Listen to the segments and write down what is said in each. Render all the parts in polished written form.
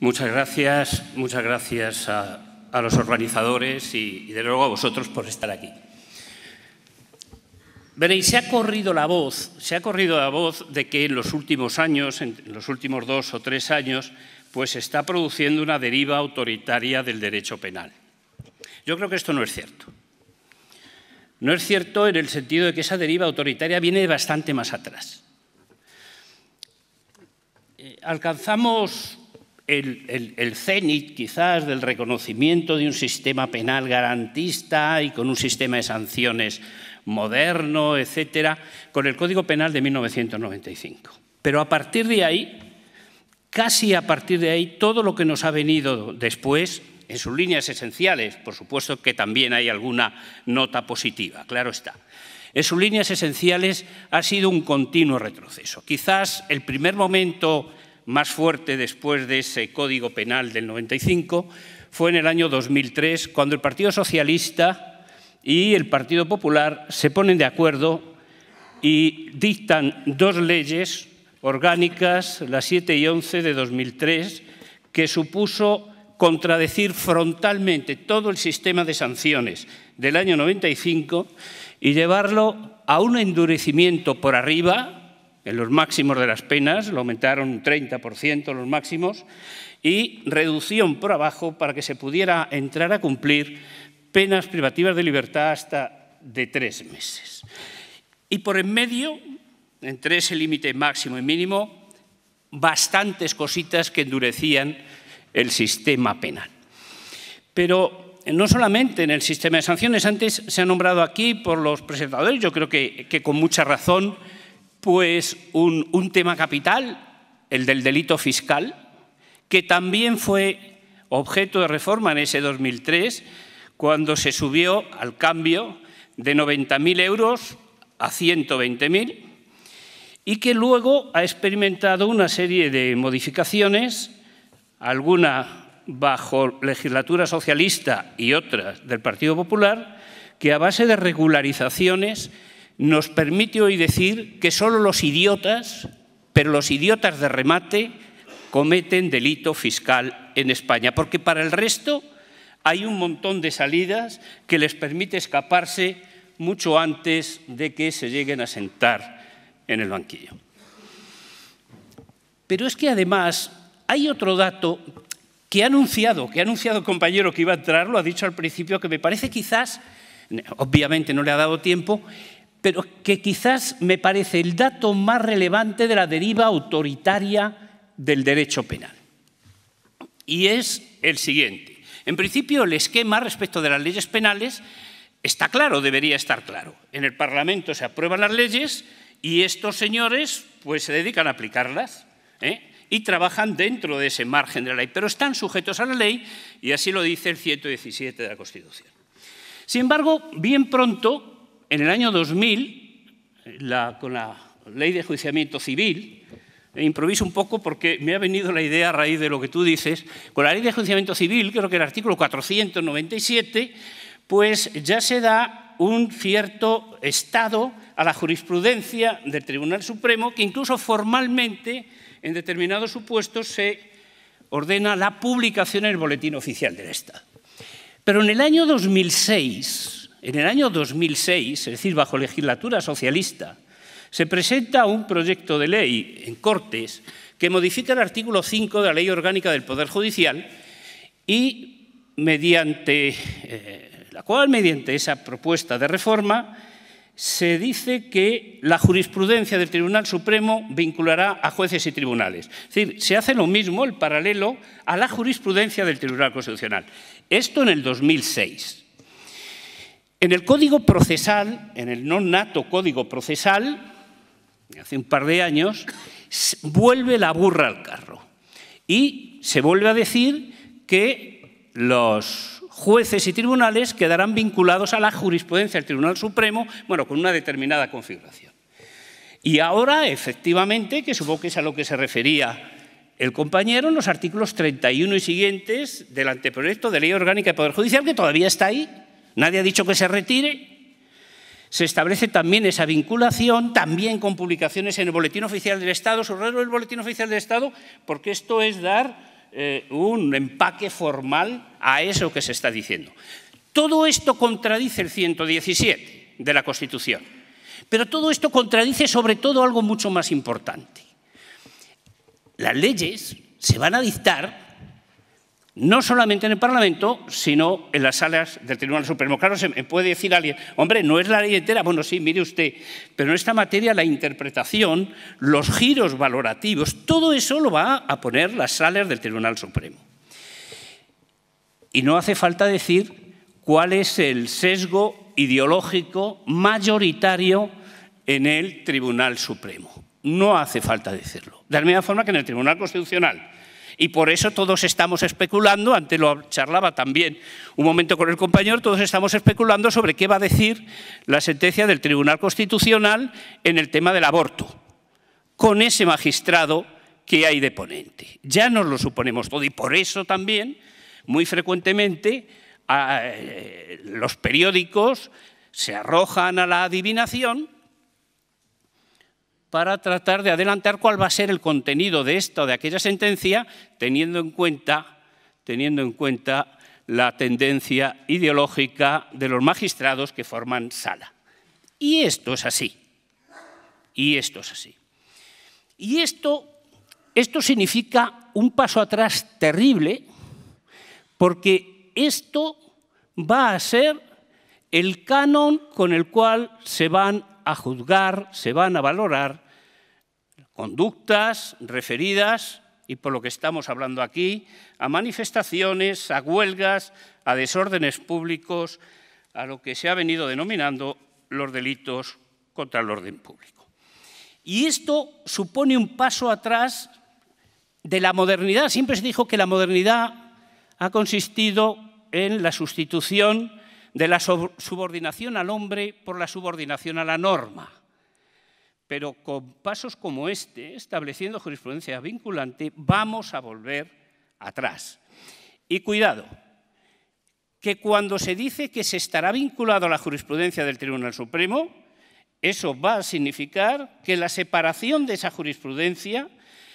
Muchas gracias a los organizadores y de luego a vosotros por estar aquí. Veréis, se ha corrido la voz de que en los últimos años, en los últimos 2 o 3 años, pues se está produciendo una deriva autoritaria del derecho penal. Yo creo que esto no es cierto. No es cierto en el sentido de que esa deriva autoritaria viene de bastante más atrás. Alcanzamos el cénit, quizás, del reconocimiento de un sistema penal garantista y con un sistema de sanciones moderno, etcétera, con el Código Penal de 1995. Pero a partir de ahí, casi a partir de ahí, todo lo que nos ha venido después, en sus líneas esenciales, por supuesto que también hay alguna nota positiva, claro está. En sus líneas esenciales ha sido un continuo retroceso. Quizás el primer momento más fuerte después de ese Código Penal del 95 fue en el año 2003, cuando el Partido Socialista y el Partido Popular se ponen de acuerdo y dictan 2 leyes orgánicas, la 7 y 11 de 2003, que supuso contradecir frontalmente todo el sistema de sanciones del año 95 y llevarlo a un endurecimiento por arriba, en los máximos de las penas, lo aumentaron un 30% los máximos, y reducción por abajo para que se pudiera entrar a cumplir penas privativas de libertad hasta de 3 meses. Y por en medio, entre ese límite máximo y mínimo, bastantes cositas que endurecían el sistema penal. Pero no solamente en el sistema de sanciones, antes se ha nombrado aquí por los presentadores, yo creo que con mucha razón, pues un tema capital, el del delito fiscal, que también fue objeto de reforma en ese 2003, cuando se subió al cambio de 90.000 euros a 120.000 y que luego ha experimentado una serie de modificaciones, alguna bajo legislatura socialista y otras del Partido Popular, que a base de regularizaciones nos permite hoy decir que solo los idiotas, pero los idiotas de remate, cometen delito fiscal en España, porque para el resto hay un montón de salidas que les permite escaparse mucho antes de que se lleguen a sentar en el banquillo. Pero es que además hay otro dato que ha anunciado el compañero que iba a entrar, lo ha dicho al principio, que me parece quizás, obviamente no le ha dado tiempo, pero que quizás me parece el dato más relevante de la deriva autoritaria del derecho penal. Y es el siguiente. En principio, el esquema respecto de las leyes penales está claro, debería estar claro. En el Parlamento se aprueban las leyes y estos señores pues, se dedican a aplicarlas y trabajan dentro de ese margen de la ley, pero están sujetos a la ley y así lo dice el 117 de la Constitución. Sin embargo, bien pronto, en el año 2000, con la Ley de Enjuiciamiento Civil, improviso un poco porque me ha venido la idea a raíz de lo que tú dices, con la Ley de Enjuiciamiento Civil, creo que el artículo 497, pues ya se da un cierto estado a la jurisprudencia del Tribunal Supremo que incluso formalmente, en determinados supuestos, se ordena la publicación en el Boletín Oficial del Estado. Pero en el año 2006, es decir, bajo legislatura socialista, se presenta un proyecto de ley en Cortes que modifica el artículo 5 de la Ley Orgánica del Poder Judicial y mediante esa propuesta de reforma se dice que la jurisprudencia del Tribunal Supremo vinculará a jueces y tribunales. Es decir, se hace lo mismo, el paralelo, a la jurisprudencia del Tribunal Constitucional. Esto en el 2006. En el Código Procesal, en el no nato Código Procesal, hace un par de años, vuelve la burra al carro y se vuelve a decir que los jueces y tribunales quedarán vinculados a la jurisprudencia del Tribunal Supremo, bueno, con una determinada configuración. Y ahora, efectivamente, que supongo que es a lo que se refería el compañero, en los artículos 31 y siguientes del anteproyecto de Ley Orgánica del Poder Judicial, que todavía está ahí, nadie ha dicho que se retire, se establece también esa vinculación, también con publicaciones en el Boletín Oficial del Estado, subrayo el Boletín Oficial del Estado, porque esto es dar un empaque formal a eso que se está diciendo. Todo esto contradice el 117 de la Constitución, pero todo esto contradice sobre todo algo mucho más importante. Las leyes se van a dictar no solamente en el Parlamento, sino en las salas del Tribunal Supremo. Claro, se me puede decir alguien, hombre, ¿no es la ley entera? Bueno, sí, mire usted, pero en esta materia la interpretación, los giros valorativos, todo eso lo va a poner las salas del Tribunal Supremo. Y no hace falta decir cuál es el sesgo ideológico mayoritario en el Tribunal Supremo. No hace falta decirlo. De la misma forma que en el Tribunal Constitucional. Y por eso todos estamos especulando, antes lo charlaba también un momento con el compañero, todos estamos especulando sobre qué va a decir la sentencia del Tribunal Constitucional en el tema del aborto, con ese magistrado que hay de ponente. Ya nos lo suponemos todo y por eso también, muy frecuentemente, los periódicos se arrojan a la adivinación para tratar de adelantar cuál va a ser el contenido de esta o de aquella sentencia, teniendo en cuenta la tendencia ideológica de los magistrados que forman sala. Y esto es así. Y esto es así. Y esto significa un paso atrás terrible, porque esto va a ser el canon con el cual se van a juzgar, se van a valorar conductas referidas, y por lo que estamos hablando aquí, a manifestaciones, a huelgas, a desórdenes públicos, a lo que se ha venido denominando los delitos contra el orden público. Y esto supone un paso atrás de la modernidad. Siempre se dijo que la modernidad ha consistido en la sustitución de la subordinación al hombre por la subordinación a la norma. Pero con pasos como este, estableciendo jurisprudencia vinculante, vamos a volver atrás. Y cuidado, que cuando se dice que se estará vinculado a la jurisprudencia del Tribunal Supremo, eso va a significar que la separación de esa jurisprudencia,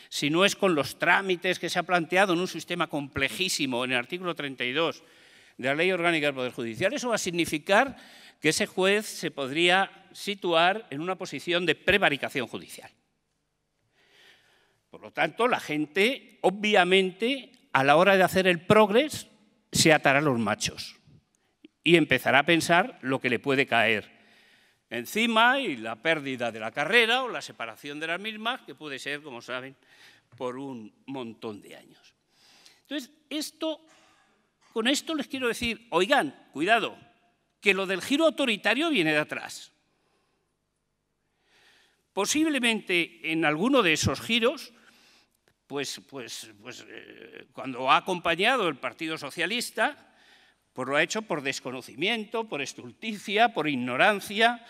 si no es con los trámites que se ha planteado en un sistema complejísimo en el artículo 32 de la Ley Orgánica del Poder Judicial, eso va a significar que ese juez se podría situar en una posición de prevaricación judicial. Por lo tanto, la gente, obviamente, a la hora de hacer el progres, se atará los machos y empezará a pensar lo que le puede caer encima y la pérdida de la carrera o la separación de las mismas, que puede ser, como saben, por un montón de años. Entonces, con esto les quiero decir, oigan, cuidado, que lo del giro autoritario viene de atrás. Posiblemente en alguno de esos giros, cuando ha acompañado el Partido Socialista, pues lo ha hecho por desconocimiento, por estulticia, por ignorancia,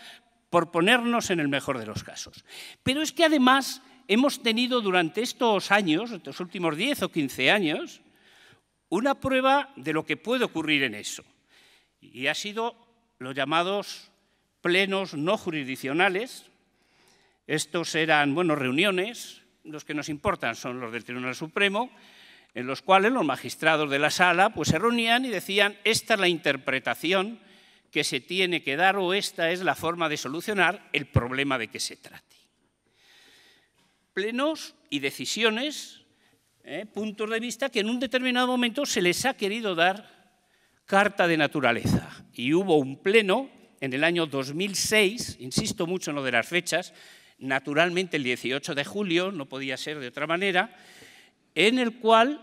por ponernos en el mejor de los casos. Pero es que además hemos tenido durante estos años, estos últimos 10 o 15 años, una prueba de lo que puede ocurrir en eso. Y ha sido los llamados plenos no jurisdiccionales. Estos eran, reuniones, los que nos importan son los del Tribunal Supremo, en los cuales los magistrados de la sala se reunían y decían, esta es la interpretación que se tiene que dar o esta es la forma de solucionar el problema de que se trate. Plenos y decisiones, puntos de vista que en un determinado momento se les ha querido dar carta de naturaleza. Y hubo un pleno en el año 2006, insisto mucho en lo de las fechas, naturalmente el 18 de julio, no podía ser de otra manera, en el cual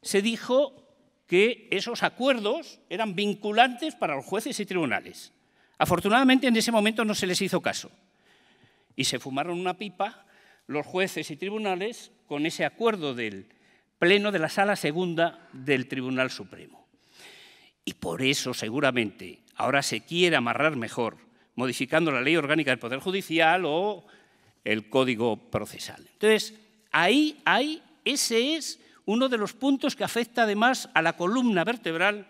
se dijo que esos acuerdos eran vinculantes para los jueces y tribunales. Afortunadamente en ese momento no se les hizo caso y se fumaron una pipa los jueces y tribunales con ese acuerdo del pleno de la Sala Segunda del Tribunal Supremo. Y por eso, seguramente, ahora se quiere amarrar mejor, modificando la Ley Orgánica del Poder Judicial o el Código Procesal. Entonces, ese es uno de los puntos que afecta además a la columna vertebral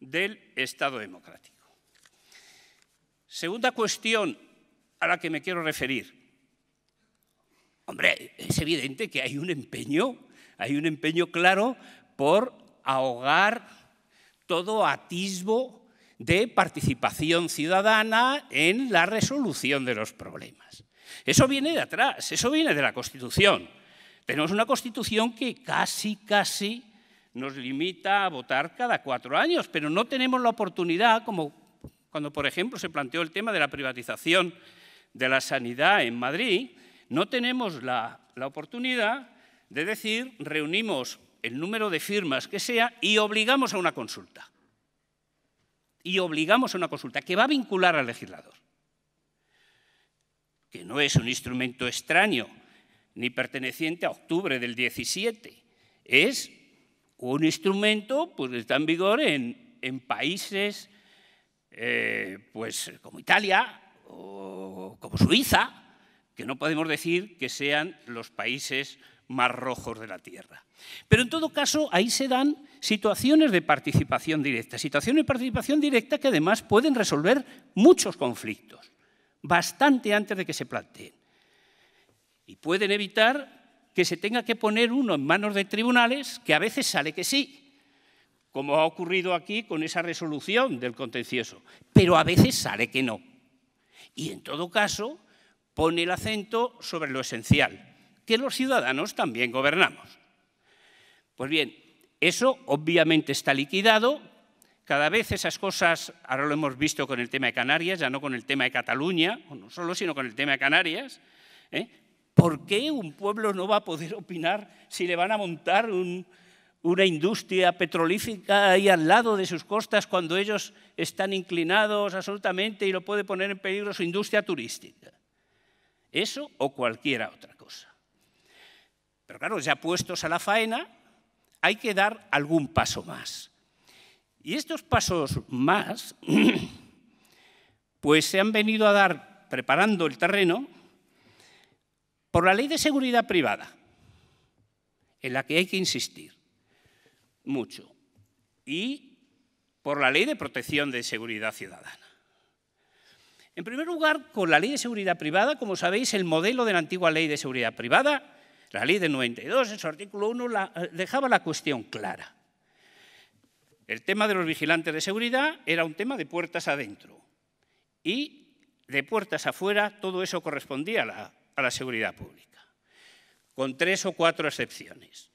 del Estado democrático. Segunda cuestión a la que me quiero referir. Hombre, es evidente que hay un empeño Hay un empeño claro por ahogar todo atisbo de participación ciudadana en la resolución de los problemas. Eso viene de atrás, eso viene de la Constitución. Tenemos una Constitución que casi nos limita a votar cada 4 años, pero no tenemos la oportunidad, como cuando, por ejemplo, se planteó el tema de la privatización de la sanidad en Madrid, no tenemos la oportunidad de decir, reunimos el número de firmas que sea y obligamos a una consulta. Y obligamos a una consulta que va a vincular al legislador, que no es un instrumento extraño ni perteneciente a octubre del 17, es un instrumento pues, que está en vigor en países pues, como Italia o como Suiza, que no podemos decir que sean los países más rojos de la tierra. Pero en todo caso, ahí se dan situaciones de participación directa que además pueden resolver muchos conflictos, bastante antes de que se planteen. Y pueden evitar que se tenga que poner uno en manos de tribunales, que a veces sale que sí, como ha ocurrido aquí con esa resolución del contencioso, pero a veces sale que no. Y en todo caso, pone el acento sobre lo esencial, que los ciudadanos también gobernamos. Pues bien, eso obviamente está liquidado. Cada vez esas cosas, ahora lo hemos visto con el tema de Canarias, ya no con el tema de Cataluña, o no solo, sino con el tema de Canarias. ¿Por qué un pueblo no va a poder opinar si le van a montar una industria petrolífera ahí al lado de sus costas cuando ellos están inclinados absolutamente y lo puede poner en peligro su industria turística? Eso o cualquiera otra cosa. Pero claro, ya puestos a la faena, hay que dar algún paso más. Y estos pasos más, pues se han venido a dar preparando el terreno por la Ley de Seguridad Privada, en la que hay que insistir mucho, y por la Ley de Protección de Seguridad Ciudadana. En primer lugar, con la Ley de Seguridad Privada, como sabéis, el modelo de la antigua Ley de Seguridad Privada, la Ley de 92, en su artículo 1, dejaba la cuestión clara. El tema de los vigilantes de seguridad era un tema de puertas adentro y de puertas afuera todo eso correspondía a la seguridad pública, con 3 o 4 excepciones.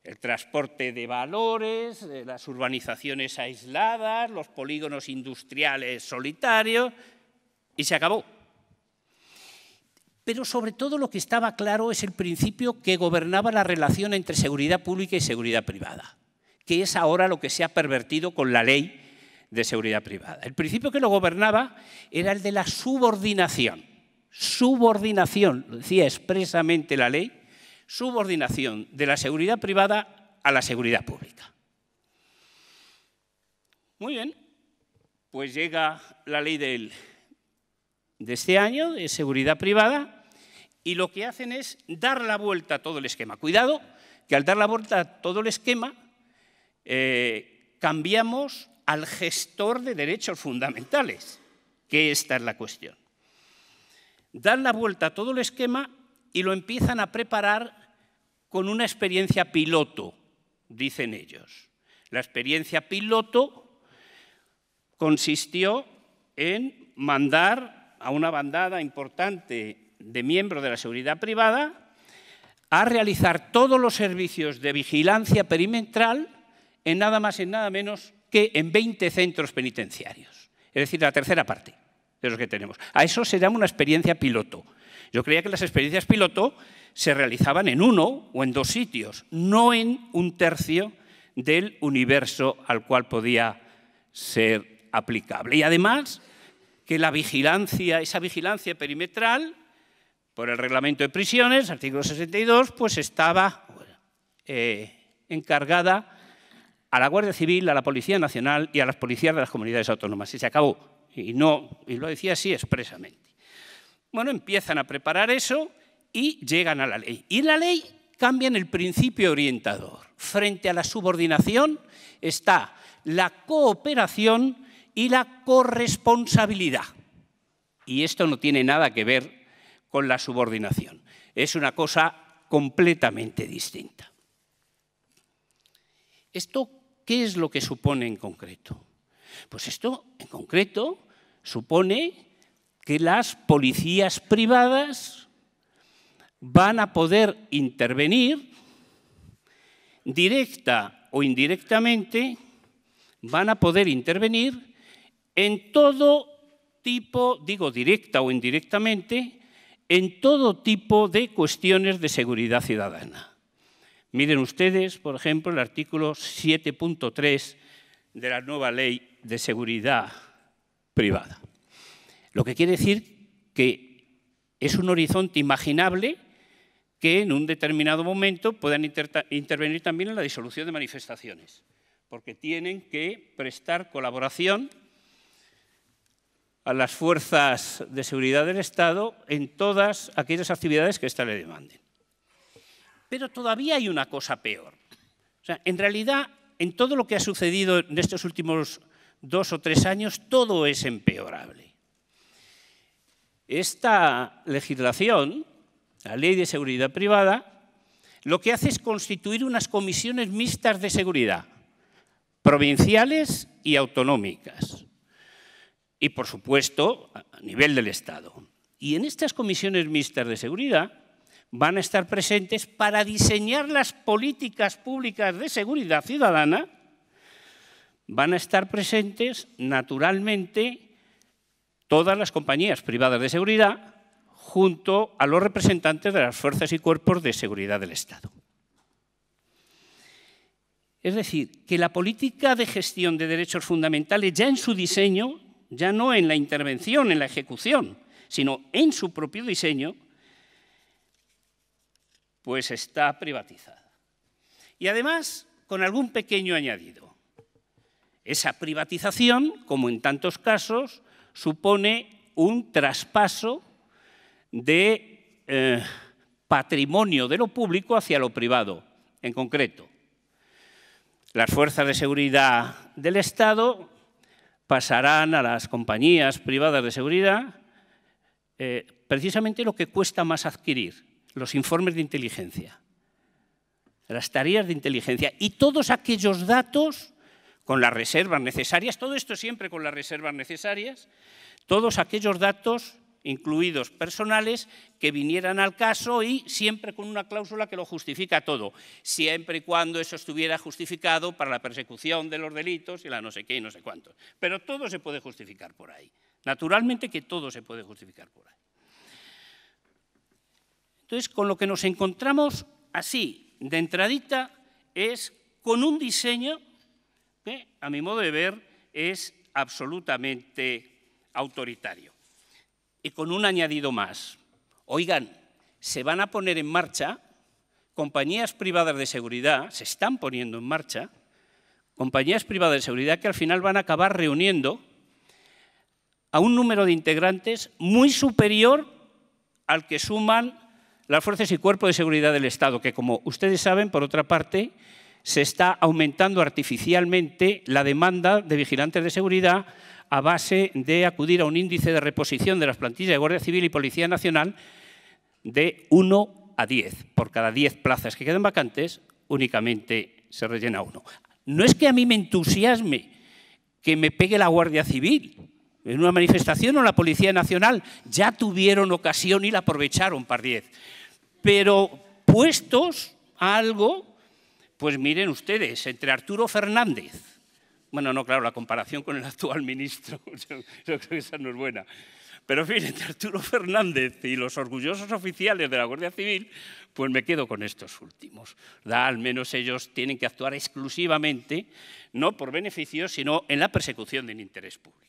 El transporte de valores, las urbanizaciones aisladas, los polígonos industriales solitarios, y se acabó. Pero sobre todo lo que estaba claro es el principio que gobernaba la relación entre seguridad pública y seguridad privada, que es ahora lo que se ha pervertido con la Ley de Seguridad Privada. El principio que lo gobernaba era el de la subordinación. Subordinación, lo decía expresamente la ley, subordinación de la seguridad privada a la seguridad pública. Muy bien, pues llega la ley de este año de seguridad privada y lo que hacen es dar la vuelta a todo el esquema. Cuidado, que al dar la vuelta a todo el esquema cambiamos al gestor de derechos fundamentales, que esta es la cuestión. Dan la vuelta a todo el esquema y lo empiezan a preparar con una experiencia piloto, dicen ellos. La experiencia piloto consistió en mandar a una bandada importante de miembros de la seguridad privada a realizar todos los servicios de vigilancia perimetral en nada más y nada menos que en 20 centros penitenciarios. Es decir, la tercera parte de los que tenemos. A eso se llama una experiencia piloto. Yo creía que las experiencias piloto se realizaban en 1 o en 2 sitios, no en 1/3 del universo al cual podía ser aplicable. Y además, que la vigilancia, esa vigilancia perimetral, por el reglamento de prisiones, artículo 62, pues estaba encargada a la Guardia Civil, a la Policía Nacional y a las policías de las comunidades autónomas. Y se acabó. Y lo decía así expresamente. Bueno, empiezan a preparar eso y llegan a la ley. Y en la ley cambian el principio orientador. Frente a la subordinación está la cooperación y la corresponsabilidad. Y esto no tiene nada que ver con la subordinación. Es una cosa completamente distinta. ¿Esto qué es lo que supone en concreto? Pues esto, en concreto, supone que las policías privadas van a poder intervenir directa o indirectamente, van a poder intervenir en todo tipo, digo directa o indirectamente, en todo tipo de cuestiones de seguridad ciudadana. Miren ustedes, por ejemplo, el artículo 7.3 de la nueva Ley de Seguridad Privada. Lo que quiere decir que es un horizonte imaginable que en un determinado momento puedan intervenir también en la disolución de manifestaciones, porque tienen que prestar colaboración a las fuerzas de seguridad del Estado en todas aquellas actividades que ésta le demanden. Pero todavía hay una cosa peor. O sea, en realidad, en todo lo que ha sucedido en estos últimos 2 o 3 años, todo es empeorable. Esta legislación, la Ley de Seguridad Privada, lo que hace es constituir unas comisiones mixtas de seguridad, provinciales y autonómicas, y, por supuesto, a nivel del Estado. Y en estas comisiones mixtas de seguridad van a estar presentes para diseñar las políticas públicas de seguridad ciudadana, van a estar presentes, naturalmente, todas las compañías privadas de seguridad junto a los representantes de las fuerzas y cuerpos de seguridad del Estado. Es decir, que la política de gestión de derechos fundamentales ya en su diseño, ya no en la intervención, en la ejecución, sino en su propio diseño, pues está privatizada. Y además, con algún pequeño añadido. Esa privatización, como en tantos casos, supone un traspaso de patrimonio de lo público hacia lo privado. En concreto, las fuerzas de seguridad del Estado pasarán a las compañías privadas de seguridad precisamente lo que cuesta más adquirir, los informes de inteligencia, las tareas de inteligencia y todos aquellos datos con las reservas necesarias, todo esto siempre con las reservas necesarias, todos aquellos datos incluidos personales que vinieran al caso y siempre con una cláusula que lo justifica todo, siempre y cuando eso estuviera justificado para la persecución de los delitos y la no sé qué y no sé cuántos. Pero todo se puede justificar por ahí. Naturalmente que todo se puede justificar por ahí. Entonces, con lo que nos encontramos así, de entradita, es con un diseño que, a mi modo de ver, es absolutamente autoritario. Y con un añadido más. Oigan, se van a poner en marcha compañías privadas de seguridad, se están poniendo en marcha, compañías privadas de seguridad que al final van a acabar reuniendo a un número de integrantes muy superior al que suman las fuerzas y cuerpos de seguridad del Estado, que como ustedes saben, por otra parte, se está aumentando artificialmente la demanda de vigilantes de seguridad a base de acudir a un índice de reposición de las plantillas de Guardia Civil y Policía Nacional de 1 a 10. Por cada 10 plazas que quedan vacantes, únicamente se rellena 1. No es que a mí me entusiasme que me pegue la Guardia Civil. En una manifestación o la Policía Nacional ya tuvieron ocasión y la aprovecharon para 10. Pero puestos a algo, pues miren ustedes, entre Arturo Fernández, bueno, no, claro, la comparación con el actual ministro, yo creo que esa no es buena. Pero en fin, entre Arturo Fernández y los orgullosos oficiales de la Guardia Civil, pues me quedo con estos últimos. Al menos ellos tienen que actuar exclusivamente, no por beneficio, sino en la persecución del interés público.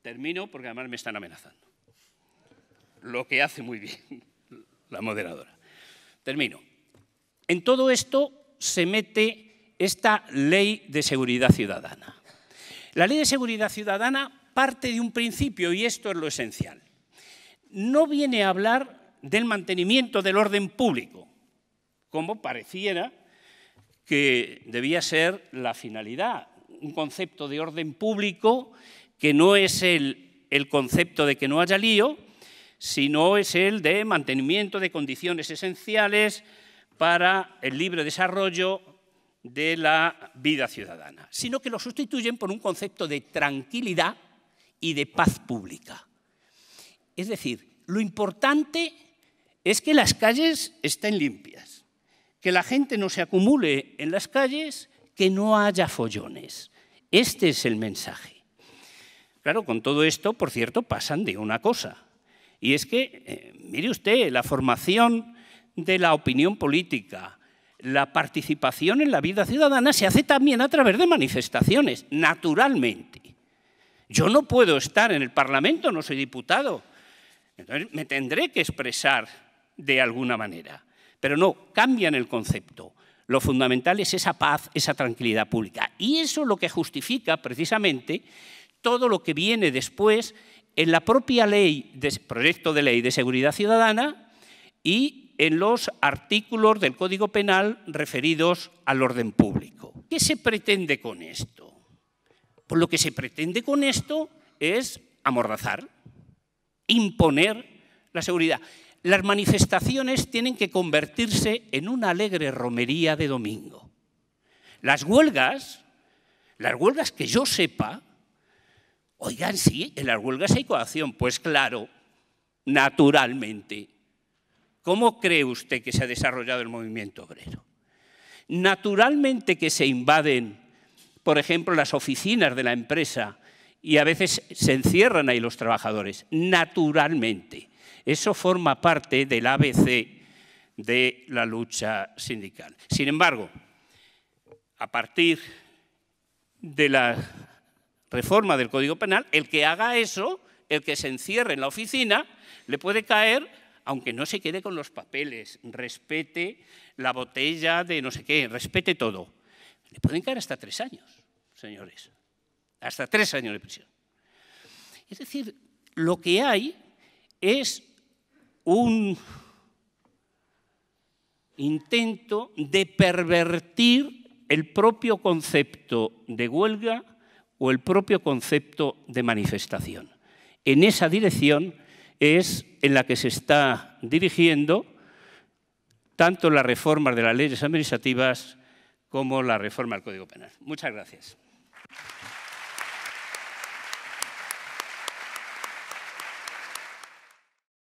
Termino porque además me están amenazando. Lo que hace muy bien la moderadora. Termino. En todo esto se mete esta Ley de Seguridad Ciudadana. La Ley de Seguridad Ciudadana parte de un principio, y esto es lo esencial. No viene a hablar del mantenimiento del orden público, como pareciera que debía ser la finalidad. Un concepto de orden público que no es el concepto de que no haya lío, sino es el de mantenimiento de condiciones esenciales para el libre desarrollo de la vida ciudadana, sino que lo sustituyen por un concepto de tranquilidad y de paz pública. Es decir, lo importante es que las calles estén limpias, que la gente no se acumule en las calles, que no haya follones. Este es el mensaje. Claro, con todo esto, por cierto, pasan de una cosa, y es que, mire usted, la formación de la opinión política, la participación en la vida ciudadana se hace también a través de manifestaciones, naturalmente. Yo no puedo estar en el Parlamento, no soy diputado, entonces me tendré que expresar de alguna manera. Pero no, cambian el concepto. Lo fundamental es esa paz, esa tranquilidad pública. Y eso es lo que justifica precisamente todo lo que viene después en la propia proyecto de ley de seguridad ciudadana y en los artículos del Código Penal referidos al orden público. ¿Qué se pretende con esto? Pues lo que se pretende con esto es amordazar, imponer la seguridad. Las manifestaciones tienen que convertirse en una alegre romería de domingo. Las huelgas que yo sepa, oigan, sí, en las huelgas hay coacción. Pues claro, naturalmente. ¿Cómo cree usted que se ha desarrollado el movimiento obrero? Naturalmente que se invaden, por ejemplo, las oficinas de la empresa y a veces se encierran ahí los trabajadores. Naturalmente. Eso forma parte del ABC de la lucha sindical. Sin embargo, a partir de la reforma del Código Penal, el que haga eso, el que se encierre en la oficina, le puede caer, aunque no se quede con los papeles, respete la botella de no sé qué, respete todo. Le pueden caer hasta 3 años, señores. Hasta 3 años de prisión. Es decir, lo que hay es un intento de pervertir el propio concepto de huelga o el propio concepto de manifestación. En esa dirección es en la que se está dirigiendo tanto las reformas de las leyes administrativas como la reforma del Código Penal. Muchas gracias.